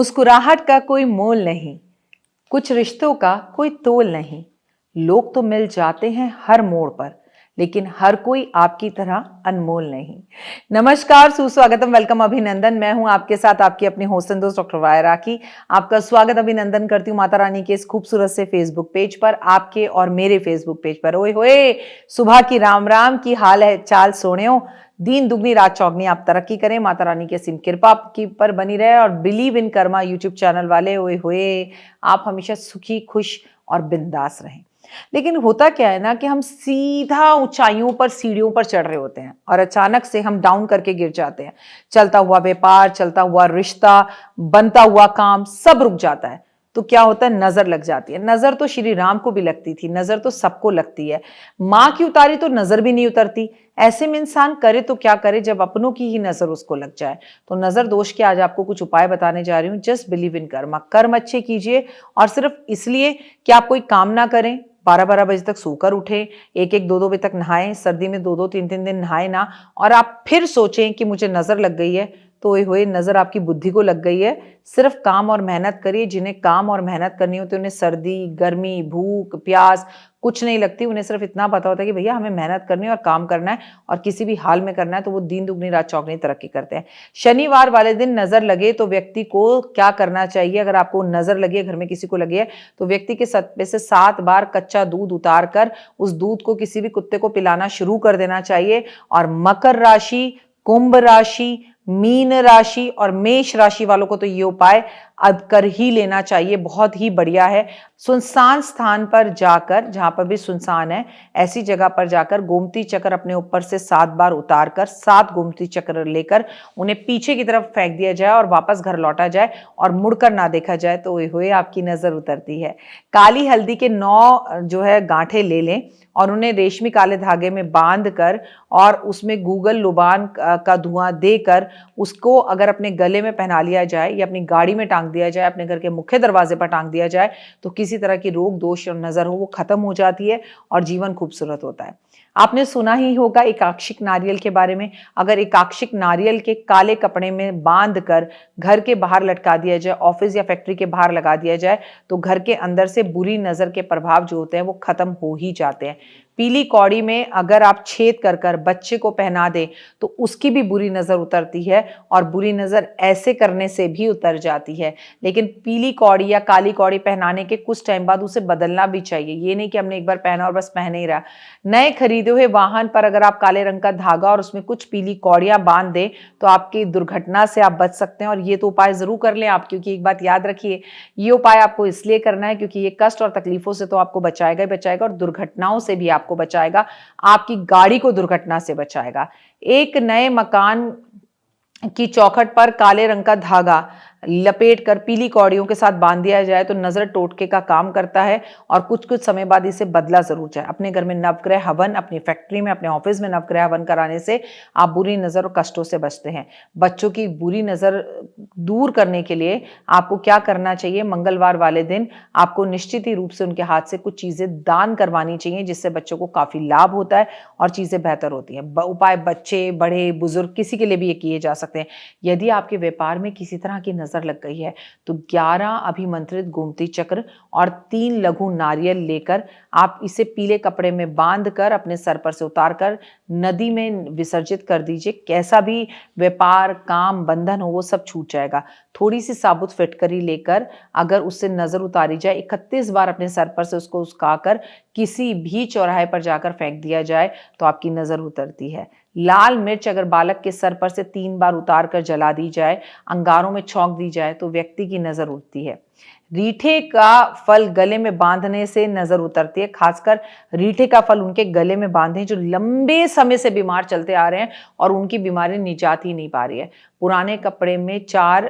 मुस्कुराहट का कोई मोल नहीं, कुछ रिश्तों का कोई तोल नहीं। लोग तो मिल जाते हैं हर मोड़ पर, लेकिन हर कोई आपकी तरह अनमोल नहीं। नमस्कार, सुस्वागतम, वेलकम, अभिनंदन। मैं हूं आपके साथ आपकी अपनी होस्ट एंड दोस्त डॉक्टर वाया राखी। आपका स्वागत अभिनंदन करती हूँ माता रानी के इस खूबसूरत से फेसबुक पेज पर, आपके और मेरे फेसबुक पेज पर। ओए होए, सुबह की राम राम, की हाल है चाल सोनियो, दिन दुगनी रात चौगनी, आप तरक्की करें, माता रानी की असीम कृपा की पर बनी रहे। और believe in Karma YouTube channel वाले, ओए होए, आप हमेशा सुखी, खुश और बिंदास रहें। लेकिन होता क्या है ना कि हम सीधा ऊंचाइयों पर, सीढ़ियों पर चढ़ रहे होते हैं और अचानक से हम डाउन करके गिर जाते हैं। चलता हुआ व्यापार, चलता हुआ रिश्ता, बनता हुआ काम, सब रुक जाता है। तो क्या होता है, नजर लग जाती है। नजर तो श्री राम को भी लगती थी, नजर तो सबको लगती है। माँ की उतारी तो नजर भी नहीं उतरती। ऐसे में इंसान करे तो क्या करे जब अपनों की ही नजर उसको लग जाए। तो नजर दोष के आज आपको कुछ उपाय बताने जा रही हूँ। जस्ट बिलीव इन कर्मा, कर्म अच्छे कीजिए। और सिर्फ इसलिए कि आप कोई काम ना करें, 12-12 बजे तक सोकर उठे, 1-1, 2-2 बजे तक नहाएं, सर्दी में 2-2, 3-3 दिन नहाए ना, और आप फिर सोचें कि मुझे नजर लग गई है, तो ये हुए नजर आपकी बुद्धि को लग गई है। सिर्फ काम और मेहनत करिए। जिन्हें काम और मेहनत करनी होती है उन्हें सर्दी, गर्मी, भूख, प्यास कुछ नहीं लगती। उन्हें सिर्फ इतना पता होता है कि भैया हमें मेहनत करनी है और काम करना है और किसी भी हाल में करना है, तो वो दिन दुगनी रात चौगनी तरक्की करते हैं। शनिवार वाले दिन नजर लगे तो व्यक्ति को क्या करना चाहिए? अगर आपको नजर लगी है, घर में किसी को लगी है, तो व्यक्ति के सर पे से 7 बार कच्चा दूध उतार कर उस दूध को किसी भी कुत्ते को पिलाना शुरू कर देना चाहिए। और मकर राशि, कुंभ राशि, मीन राशि और मेष राशि वालों को तो ये उपाय अब कर ही लेना चाहिए, बहुत ही बढ़िया है। सुनसान स्थान पर जाकर, जहां पर भी सुनसान है, ऐसी जगह पर जाकर गोमती चक्र अपने ऊपर से 7 बार उतार कर, 7 गोमती चक्र लेकर उन्हें पीछे की तरफ फेंक दिया जाए और वापस घर लौटा जाए और मुड़कर ना देखा जाए, तो हुए आपकी नजर उतरती है। काली हल्दी के 9 जो है गांठे ले लें और उन्हें रेशमी काले धागे में बांध कर और उसमें गूगल लुबान का धुआं देकर उसको अगर अपने गले में पहना लिया जाए या अपनी गाड़ी में टांग दिया जाए, अपने घर के मुख्य दरवाजे पर टांग दिया जाए, तो किसी तरह की रोग, दोष और नजर हो वो खत्म हो जाती है और जीवन खूबसूरत होता है। आपने सुना ही होगा एकाक्षिक नारियल के बारे में। अगर एकाक्षिक नारियल के काले कपड़े में बांध कर घर के बाहर लटका दिया जाए, ऑफिस या फैक्ट्री के बाहर लगा दिया जाए, तो घर के अंदर से बुरी नजर के प्रभाव जो होते हैं वो खत्म हो ही जाते हैं। पीली कौड़ी में अगर आप छेद कर कर बच्चे को पहना दें तो उसकी भी बुरी नजर उतरती है और बुरी नजर ऐसे करने से भी उतर जाती है। लेकिन पीली कौड़ी या काली कौड़ी पहनाने के कुछ टाइम बाद उसे बदलना भी चाहिए। ये नहीं कि हमने एक बार पहना और बस पहने ही रहा। नए खरीदे हुए वाहन पर अगर आप काले रंग का धागा और उसमें कुछ पीली कौड़ियां बांध दें तो आपकी दुर्घटना से आप बच सकते हैं। और ये तो उपाय जरूर कर लें आप, क्योंकि एक बात याद रखिए, ये उपाय आपको इसलिए करना है क्योंकि ये कष्ट और तकलीफों से तो आपको बचाएगा ही बचाएगा और दुर्घटनाओं से भी आपको बचाएगा, आपकी गाड़ी को दुर्घटना से बचाएगा। एक नए मकान की चौखट पर काले रंग का धागा लपेट कर पीली कौड़ियों के साथ बांध दिया जाए तो नजर टोटके का काम करता है और कुछ कुछ समय बाद इसे बदला जरूर जाए। अपने घर में नवग्रह हवन, अपनी फैक्ट्री में, अपने ऑफिस में नवग्रह हवन कराने से आप बुरी नजर और कष्टों से बचते हैं। बच्चों की बुरी नजर दूर करने के लिए आपको क्या करना चाहिए? मंगलवार वाले दिन आपको निश्चित ही रूप से उनके हाथ से कुछ चीजें दान करवानी चाहिए, जिससे बच्चों को काफी लाभ होता है और चीजें बेहतर होती हैं। उपाय बच्चे, बड़े, बुजुर्ग किसी के लिए भी ये किए जा सकते हैं। यदि आपके व्यापार में किसी तरह की नजर लग गई है तो 11 अभिमंत्रित गोमती चक्र और 3 लघु नारियल लेकर आप इसे पीले कपड़े में बांध कर अपने सर पर से उतार कर नदी में विसर्जित कर दीजिए। कैसा भी व्यापार, काम, बंधन हो वो सब छूट जाएगा। थोड़ी सी साबुत फिटकरी लेकर अगर उससे नजर उतारी जाए, 31 बार अपने सर पर से उसको उसकाकर किसी भी चौराहे पर जाकर फेंक दिया जाए तो आपकी नजर उतरती है। लाल मिर्च अगर बालक के सर पर से 3 बार उतार कर जला दी जाए, अंगारों में छौंक दी जाए, तो व्यक्ति की नजर उठती है। रीठे का फल गले में बांधने से नजर उतरती है। खासकर रीठे का फल उनके गले में बांधें जो लंबे समय से बीमार चलते आ रहे हैं और उनकी बीमारी निजात ही नहीं पा रही है। पुराने कपड़े में 4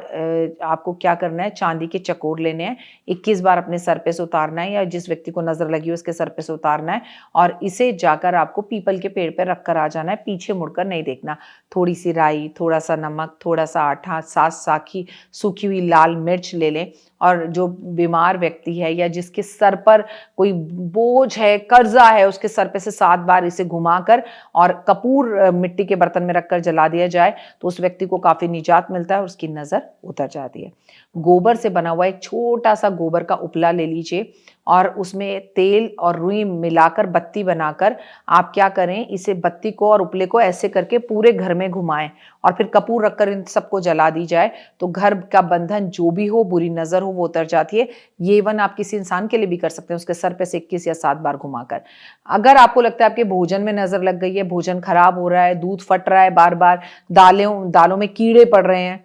आपको क्या करना है, चांदी के चकोर लेने हैं, 21 बार अपने सर पे से उतारना है या जिस व्यक्ति को नजर लगी हो उसके सर पे से उतारना है और इसे जाकर आपको पीपल के पेड़ पर रख कर आ जाना है, पीछे मुड़कर नहीं देखना। थोड़ी सी राई, थोड़ा सा नमक, थोड़ा सा आटा, 7 साखी सूखी हुई लाल मिर्च ले लें और जो बीमार व्यक्ति है या जिसके सर पर कोई बोझ है, कर्जा है, उसके सर पे से 7 बार इसे घुमाकर और कपूर मिट्टी के बर्तन में रखकर जला दिया जाए तो उस व्यक्ति को काफी काफ़ी निजात मिलता है और उसकी नज़र उतर जाती है। गोबर से बना हुआ एक छोटा सा गोबर का उपला ले लीजिए और उसमें तेल और रुई मिलाकर बत्ती बनाकर आप क्या करें, इसे बत्ती को और उपले को ऐसे करके पूरे घर में घुमाएं और फिर कपूर रखकर इन सबको जला दी जाए तो घर का बंधन जो भी हो, बुरी नज़र हो, वो उतर जाती है। ये इवन आप किसी इंसान के लिए भी कर सकते हैं, उसके सर पे से 21 या 7 बार घुमाकर। अगर आपको लगता है आपके भोजन में नज़र लग गई है, भोजन खराब हो रहा है, दूध फट रहा है बार बार, दालों में कीड़े पड़ रहे हैं,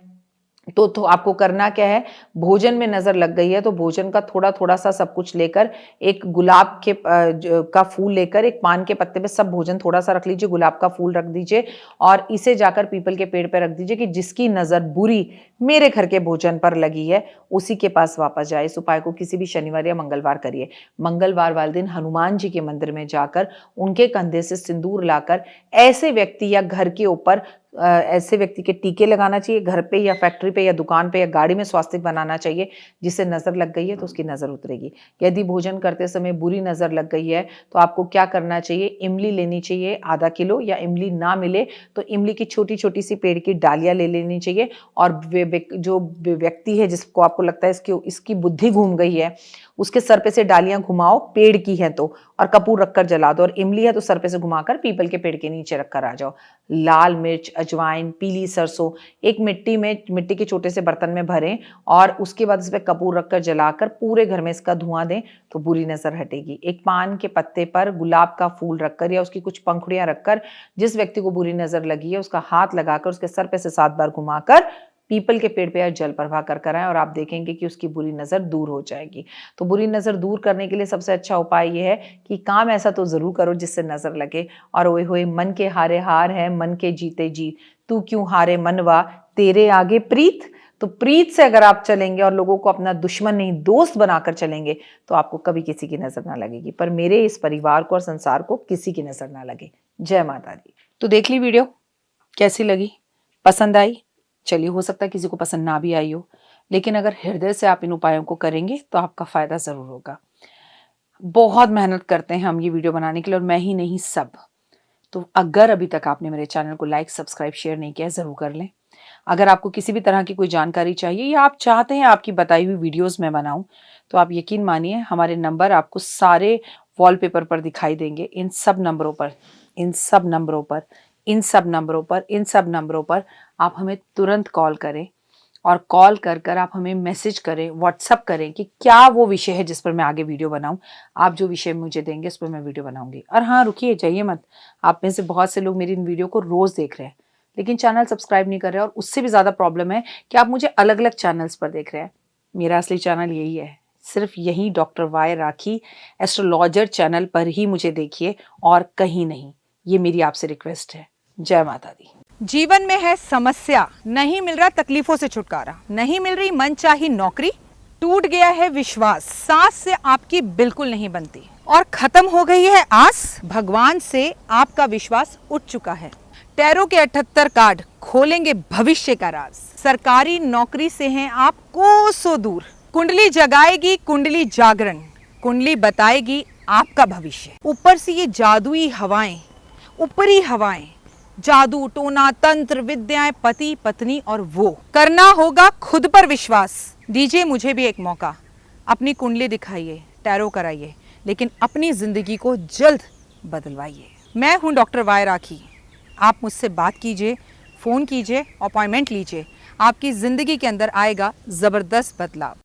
तो आपको करना क्या है, भोजन में नजर लग गई है तो भोजन का थोड़ा थोड़ा सा सब कुछ लेकर, एक गुलाब के का फूल लेकर, एक पान के पत्ते पे सब भोजन थोड़ा सा रख लीजिए, गुलाब का फूल रख दीजिए और इसे जाकर पीपल के पेड़ पे रख दीजिए कि जिसकी नजर बुरी मेरे घर के भोजन पर लगी है उसी के पास वापस जाए। इस उपाय को किसी भी शनिवार या मंगलवार करिए। मंगलवार वाले दिन हनुमान जी के मंदिर में जाकर उनके कंधे से सिंदूर लाकर ऐसे व्यक्ति या घर के ऊपर ऐसे व्यक्ति के टीके लगाना चाहिए, घर पे या फैक्ट्री पे या दुकान पे या गाड़ी में स्वास्तिक बनाना चाहिए। जिससे नज़र लग गई है तो उसकी नज़र उतरेगी। यदि भोजन करते समय बुरी नज़र लग गई है तो आपको क्या करना चाहिए, इमली लेनी चाहिए आधा किलो, या इमली ना मिले तो इमली की छोटी छोटी सी पेड़ की डालियाँ ले लेनी चाहिए और जो व्यक्ति है जिसको आपको लगता है इसकी बुद्धि घूम गई है, उसके सर पे से डालियां घुमाओ, पेड़ की है तो, और कपूर रखकर जला दो, और इमली है तो सर पे से घुमाकर पीपल के पेड़ के नीचे रखकर आ जाओ। लाल मिर्च, अजवाइन, पीली सरसों एक मिट्टी के छोटे से बर्तन में भरें और उसके बाद इस पर कपूर रखकर जलाकर पूरे घर में इसका धुआं दें तो बुरी नजर हटेगी। एक पान के पत्ते पर गुलाब का फूल रखकर या उसकी कुछ पंखुड़ियां रखकर जिस व्यक्ति को बुरी नजर लगी है उसका हाथ लगाकर उसके सर पे से 7 बार घुमाकर पीपल के पेड़ पे या जल प्रवाह कर कराएं और आप देखेंगे कि उसकी बुरी नज़र दूर हो जाएगी। तो बुरी नज़र दूर करने के लिए सबसे अच्छा उपाय ये है कि काम ऐसा तो ज़रूर करो जिससे नज़र लगे। और ओए होए मन के हारे हार है, मन के जीते जीत, तू क्यों हारे मनवा, तेरे आगे प्रीत। तो प्रीत से अगर आप चलेंगे और लोगों को अपना दुश्मन नहीं दोस्त बनाकर चलेंगे तो आपको कभी किसी की नज़र ना लगेगी। पर मेरे इस परिवार को और संसार को किसी की नज़र ना लगे। जय माता दी। तो देख ली वीडियो, कैसी लगी, पसंद आई? चलिए, हो सकता है किसी को पसंद ना भी आई हो, लेकिन अगर हृदय से आप इन उपायों को करेंगे तो आपका फायदा जरूर होगा। बहुत मेहनत करते हैं हम ये वीडियो बनाने के लिए, और मैं ही नहीं सब। तो अगर अभी तक आपने मेरे चैनल को लाइक, सब्सक्राइब, शेयर नहीं किया, जरूर कर लें। अगर आपको किसी भी तरह की कोई जानकारी चाहिए या आप चाहते हैं आपकी बताई हुई वीडियोस में बनाऊं, तो आप यकीन मानिए हमारे नंबर आपको सारे वॉलपेपर पर दिखाई देंगे। इन सब नंबरों पर आप हमें तुरंत कॉल करें और कॉल कर आप हमें मैसेज करें, व्हाट्सअप करें कि क्या वो विषय है जिस पर मैं आगे वीडियो बनाऊं। आप जो विषय मुझे देंगे उस पर मैं वीडियो बनाऊंगी। और हाँ, रुकिए, जाइए मत। आप में से बहुत से लोग मेरी इन वीडियो को रोज़ देख रहे हैं लेकिन चैनल सब्सक्राइब नहीं कर रहे, और उससे भी ज़्यादा प्रॉब्लम है कि आप मुझे अलग अलग चैनल्स पर देख रहे हैं। मेरा असली चैनल यही है, सिर्फ यही डॉक्टर वाई राखी एस्ट्रोलॉजर चैनल पर ही मुझे देखिए और कहीं नहीं। ये मेरी आपसे रिक्वेस्ट है। जय माता दी। जीवन में है समस्या, नहीं मिल रहा तकलीफों से छुटकारा, नहीं मिल रही मनचाही नौकरी, टूट गया है विश्वास, सांस से आपकी बिल्कुल नहीं बनती और खत्म हो गई है आस, भगवान से आपका विश्वास उठ चुका है। टैरो के 78 कार्ड खोलेंगे भविष्य का राज। सरकारी नौकरी से हैं आप कोसों दूर, कुंडली जगाएगी कुंडली जागरण, कुंडली बताएगी आपका भविष्य। ऊपर से ये जादुई हवाएं, ऊपरी हवाएं, जादू टोना तंत्र विद्याएं, पति पत्नी और वो, करना होगा खुद पर विश्वास। दीजिए मुझे भी एक मौका, अपनी कुंडली दिखाइए, टैरो कराइए, लेकिन अपनी जिंदगी को जल्द बदलवाइए। मैं हूं डॉक्टर वाई राखी। आप मुझसे बात कीजिए, फ़ोन कीजिए, अपॉइंटमेंट लीजिए, आपकी ज़िंदगी के अंदर आएगा ज़बरदस्त बदलाव।